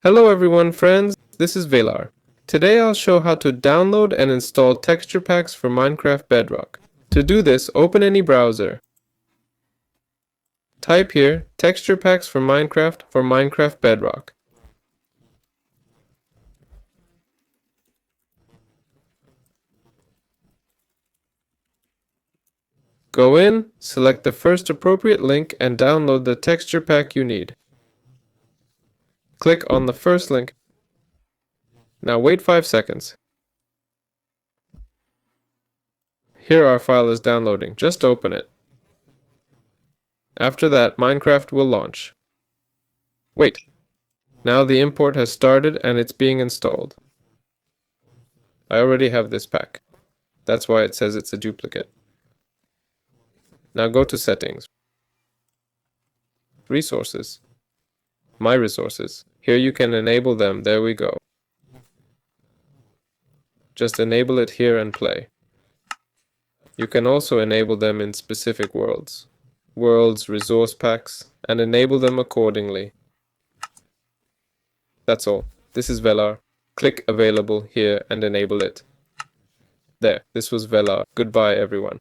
Hello everyone friends, this is Velar. Today I'll show how to download and install texture packs for Minecraft Bedrock. To do this, open any browser. Type here, texture packs for Minecraft Bedrock. Go in, select the first appropriate link and download the texture pack you need. Click on the first link. Now wait 5 seconds. Here our file is downloading, just open it. After that, Minecraft will launch. Wait! Now the import has started and it's being installed. I already have this pack. That's why it says it's a duplicate. Now go to Settings. Resources. My Resources. Here you can enable them. There we go. Just enable it here and play. You can also enable them in specific worlds, resource packs, and enable them accordingly. That's all. This is Velar. Click Available here and enable it. There, this was Velar. Goodbye everyone.